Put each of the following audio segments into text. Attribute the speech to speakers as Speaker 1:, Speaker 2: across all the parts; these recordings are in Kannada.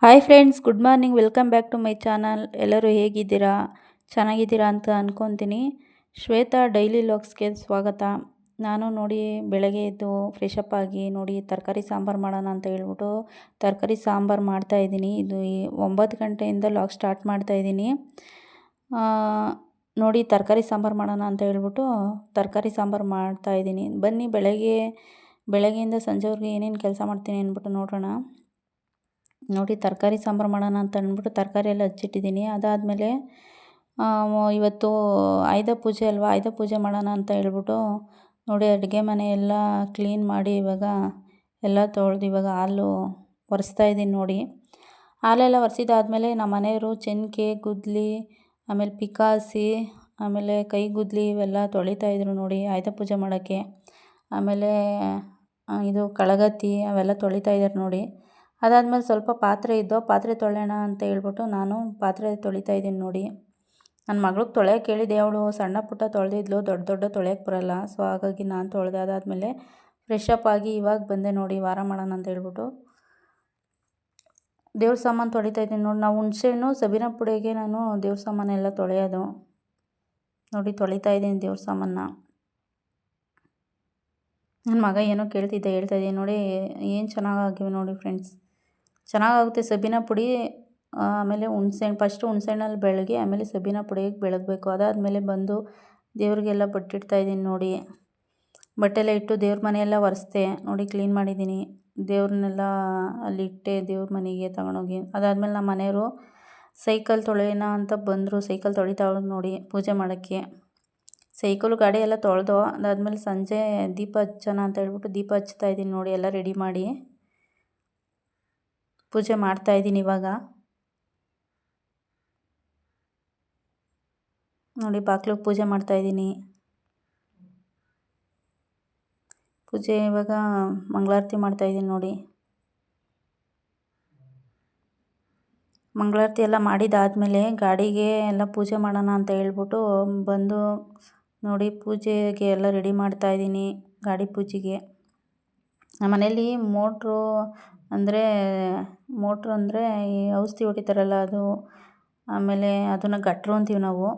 Speaker 1: Hi friends, good morning. Welcome back to my channel. ಎಲ್ಲರೂ ಹೇಗಿದ್ದೀರಾ? ಚೆನ್ನಾಗಿದ್ದೀರಾ ಅಂತ ಅಂದ್ಕೊತೀನಿ. ಶ್ವೇತಾ ಡೈಲಿ ವ್ಲಾಗ್ಸ್ಗೆ ಸ್ವಾಗತ. ನಾನು ನೋಡಿ ಬೆಳಗ್ಗೆ ಎದ್ದು ಫ್ರೆಶಪ್ ಆಗಿ ನೋಡಿ ತರಕಾರಿ ಸಾಂಬಾರು ಮಾಡೋಣ ಅಂತ ಹೇಳ್ಬಿಟ್ಟು ತರಕಾರಿ ಸಾಂಬಾರು ಮಾಡ್ತಾಯಿದ್ದೀನಿ. ಇದು 9 ಗಂಟೆಯಿಂದ ವ್ಲಾಗ್ ಸ್ಟಾರ್ಟ್ ಮಾಡ್ತಾಯಿದ್ದೀನಿ. ನೋಡಿ ತರಕಾರಿ ಸಾಂಬಾರು ಮಾಡೋಣ ಅಂತ ಹೇಳ್ಬಿಟ್ಟು ತರಕಾರಿ ಸಾಂಬಾರು ಮಾಡ್ತಾಯಿದ್ದೀನಿ. ಬನ್ನಿ ಬೆಳಗ್ಗೆಯಿಂದ ಸಂಜೆವರೆಗೆ ಏನೇನು ಕೆಲಸ ಮಾಡ್ತೀನಿ ಅಂದ್ಬಿಟ್ಟು ನೋಡೋಣ. ನೋಡಿ ತರಕಾರಿ ಸಾಂಬಾರು ಮಾಡೋಣ ಅಂತ ಅಂದ್ಬಿಟ್ಟು ತರಕಾರಿ ಎಲ್ಲ ಹಚ್ಚಿಟ್ಟಿದ್ದೀನಿ. ಅದಾದಮೇಲೆ ಇವತ್ತು ಆಯುಧ ಪೂಜೆ ಅಲ್ವಾ, ಆಯುಧ ಪೂಜೆ ಮಾಡೋಣ ಅಂತ ಹೇಳ್ಬಿಟ್ಟು ನೋಡಿ ಅಡುಗೆ ಮನೆ ಎಲ್ಲ ಕ್ಲೀನ್ ಮಾಡಿ ಇವಾಗ ಎಲ್ಲ ತೊಳೆದು ಇವಾಗ ಹಾಲು ಒರೆಸ್ತಾ ಇದ್ದೀನಿ. ನೋಡಿ ಹಾಲೆಲ್ಲ ಒರೆಸಿದಾದ್ಮೇಲೆ ನಮ್ಮ ಮನೆಯವರು ಚೆನ್ಕೆ ಗುದ್ಲಿ ಆಮೇಲೆ ಪಿಕಾಸಿ ಆಮೇಲೆ ಕೈ ಗುದ್ಲಿ ಇವೆಲ್ಲ ತೊಳಿತಾಯಿದ್ರು ನೋಡಿ ಆಯುಧ ಪೂಜೆ ಮಾಡೋಕ್ಕೆ. ಆಮೇಲೆ ಇದು ಕಳಗತ್ತಿ ಅವೆಲ್ಲ ತೊಳಿತಾ ಇದ್ದಾರೆ ನೋಡಿ. ಅದಾದಮೇಲೆ ಸ್ವಲ್ಪ ಪಾತ್ರೆ ಪಾತ್ರೆ ತೊಳೆಯೋಣ ಅಂತ ಹೇಳ್ಬಿಟ್ಟು ನಾನು ಪಾತ್ರೆ ತೊಳಿತಾ ಇದ್ದೀನಿ ನೋಡಿ. ನನ್ನ ಮಗಳಿಗೆ ತೊಳೆಯೋಕೆ ಹೇಳಿದೆ, ಅವಳು ಸಣ್ಣ ಪುಟ್ಟ ತೊಳೆದಿದ್ಲು, ದೊಡ್ಡ ತೊಳೆಯೋಕೆ ಬರಲ್ಲ. ಸೊ ಹಾಗಾಗಿ ನಾನು ತೊಳೆದೆ. ಅದಾದಮೇಲೆ ಫ್ರೆಶಪ್ ಆಗಿ ಇವಾಗ ಬಂದೆ ನೋಡಿ ವಾರ ಮಾಡೋಣ ಅಂತ ಹೇಳ್ಬಿಟ್ಟು ದೇವ್ರ ಸಾಮಾನು ತೊಳಿತಾ ಇದ್ದೀನಿ ನೋಡಿ. ನಾವು ಹುಣಸೆಹಣ್ಣು ಸಬೀನ ಪುಡಿಗೆ ನಾನು ದೇವ್ರ ಸಾಮಾನೆಲ್ಲ ತೊಳೆಯೋದು ನೋಡಿ. ತೊಳಿತಾ ಇದ್ದೀನಿ ದೇವ್ರ ಸಾಮಾನ. ನನ್ನ ಮಗ ಏನೋ ಕೇಳ್ತಿದ್ದೆ, ಹೇಳ್ತಾ ಇದ್ದೀನಿ ನೋಡಿ. ಏನು ಚೆನ್ನಾಗಿವೆ ನೋಡಿ ಫ್ರೆಂಡ್ಸ್, ಚೆನ್ನಾಗಾಗುತ್ತೆ ಸಬೀನ ಪುಡಿ. ಆಮೇಲೆ ಫಸ್ಟು ಹುಣಸೆಹಣ್ಣಲ್ಲಿ ಬೆಳಗ್ಗೆ ಆಮೇಲೆ ಸಬೀನ ಪುಡಿಗೆ ಬೆಳಗಬೇಕು. ಅದಾದಮೇಲೆ ಬಂದು ದೇವ್ರಿಗೆಲ್ಲ ಬಟ್ಟಿಡ್ತಾಯಿದ್ದೀನಿ ನೋಡಿ. ಬಟ್ಟೆಲ್ಲ ಇಟ್ಟು ದೇವ್ರ ಮನೆಯೆಲ್ಲ ಒರೆಸ್ದೆ ನೋಡಿ, ಕ್ಲೀನ್ ಮಾಡಿದ್ದೀನಿ. ದೇವ್ರನ್ನೆಲ್ಲ ಅಲ್ಲಿಟ್ಟೆ ದೇವ್ರ ಮನೆಗೆ ತಗೊಂಡೋಗಿ. ಅದಾದಮೇಲೆ ನಮ್ಮ ಮನೆಯವರು ಸೈಕಲ್ ತೊಳೆಯೋಣ ಅಂತ ಬಂದರು. ಸೈಕಲ್ ತೊಳಿತಾವ್ರು ನೋಡಿ ಪೂಜೆ ಮಾಡೋಕ್ಕೆ. ಸೈಕಲು ಗಾಡಿ ಎಲ್ಲ ತೊಳೆದು ಅದಾದಮೇಲೆ ಸಂಜೆ ದೀಪ ಹಚ್ಚೋಣ ಅಂತ ಹೇಳ್ಬಿಟ್ಟು ದೀಪ ಹಚ್ತಾಯಿದ್ದೀನಿ ನೋಡಿ. ಎಲ್ಲ ರೆಡಿ ಮಾಡಿ ಪೂಜೆ ಮಾಡ್ತಾಯಿದ್ದೀನಿ ಇವಾಗ ನೋಡಿ. ಬಾಗಿಲಿಗೆ ಪೂಜೆ ಮಾಡ್ತಾಯಿದ್ದೀನಿ. ಪೂಜೆ ಇವಾಗ ಮಂಗಳಾರತಿ ಮಾಡ್ತಾಯಿದ್ದೀನಿ ನೋಡಿ. ಮಂಗಳಾರತಿ ಎಲ್ಲ ಮಾಡಿದಾದಮೇಲೆ ಗಾಡಿಗೆ ಎಲ್ಲ ಪೂಜೆ ಮಾಡೋಣ ಅಂತ ಹೇಳ್ಬಿಟ್ಟು ಬಂದು ನೋಡಿ ಪೂಜೆಗೆ ಎಲ್ಲ ರೆಡಿ ಮಾಡ್ತಾಯಿದ್ದೀನಿ. ಗಾಡಿ ಪೂಜೆಗೆ ನಮ್ಮ ಮನೇಲಿ ಮೋಟ್ರು ಅಂದರೆ ಈ ಔಷಧಿ ಹೊಡಿತಾರಲ್ಲ ಅದು, ಆಮೇಲೆ ಅದನ್ನು ಗಟ್ರು ಅಂತೀವಿ ನಾವು.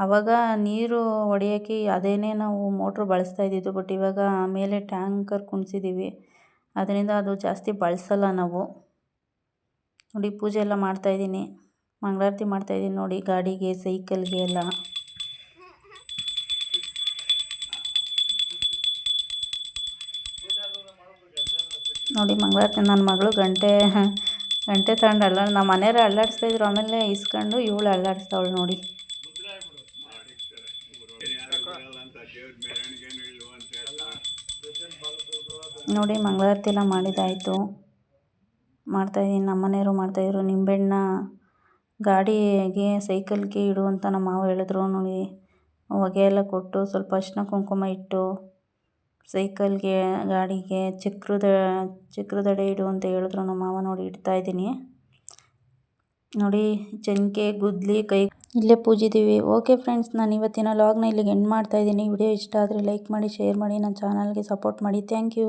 Speaker 1: ಆವಾಗ ನೀರು ಹೊಡಿಯೋಕ್ಕೆ ಅದೇನೇ ನಾವು ಮೋಟ್ರು ಬಳಸ್ತಾ ಇದ್ದಿದ್ದು. ಬಟ್ ಇವಾಗ ಮೇಲೆ ಟ್ಯಾಂಕರ್ ಕುಣಿಸಿದ್ದೀವಿ, ಅದರಿಂದ ಅದು ಜಾಸ್ತಿ ಬಳಸಲ್ಲ ನಾವು ನೋಡಿ. ಪೂಜೆ ಎಲ್ಲ ಮಾಡ್ತಾಯಿದ್ದೀನಿ, ಮಂಗಳಾರತಿ ಮಾಡ್ತಾಯಿದ್ದೀನಿ ನೋಡಿ. ಗಾಡಿಗೆ ಸೈಕಲ್ಗೆ ಎಲ್ಲ ನೋಡಿ ಮಂಗಳಾರತಿ. ನನ್ನ ಮಗಳು ಗಂಟೆ ತಗೊಂಡು ನಮ್ಮ ಮನೆಯವ್ರು ಅಲ್ಲಾಡಿಸ್ತಾಯಿದ್ರು. ಆಮೇಲೆ ಇಸ್ಕೊಂಡು ಇವಳು ಅಲ್ಲಾಡಿಸ್ತಾವಳು ನೋಡಿ. ನೋಡಿ ಮಂಗಳಾರತಿ ಎಲ್ಲ ಮಾಡಿದ್ದಾಯಿತು. ಮಾಡ್ತಾಯಿದ್ದೀನಿ. ನಮ್ಮ ಮನೆಯವರು ಮಾಡ್ತಾಯಿದ್ರು. ನಿಂಬೆಹಣ್ಣ ಗಾಡಿಗೆ ಸೈಕಲ್ಗೆ ಇಡು ಅಂತ ನಮ್ಮ ಮಾವ ಹೇಳಿದ್ರು ನೋಡಿ. ಹೊಗೆ ಎಲ್ಲ ಕೊಟ್ಟು ಸ್ವಲ್ಪ ಅರಿಶಿನ ಕುಂಕುಮ ಇಟ್ಟು ಸೈಕಲ್ಗೆ ಗಾಡಿಗೆ ಚಕ್ರದಡೆ ಇಡು ಅಂತ ಹೇಳಿದ್ರು ನಮ್ಮ ಮಾವ ನೋಡಿ. ಇಡ್ತಾಯಿದ್ದೀನಿ ನೋಡಿ. ಚೆನ್ಕೆ ಗುದ್ಲಿ ಕೈ ಇಲ್ಲೇ ಪೂಜಿದ್ದೀವಿ. ಓಕೆ ಫ್ರೆಂಡ್ಸ್, ನಾನು ಇವತ್ತಿನ ವ್ಲಾಗ್ನ ಇಲ್ಲಿಗೆ ಎಂಡ್ ಮಾಡ್ತಾಯಿದ್ದೀನಿ. ವಿಡಿಯೋ ಇಷ್ಟ ಆದರೆ ಲೈಕ್ ಮಾಡಿ, ಶೇರ್ ಮಾಡಿ, ನನ್ನ ಚಾನಲ್ಗೆ ಸಪೋರ್ಟ್ ಮಾಡಿ. Thank you.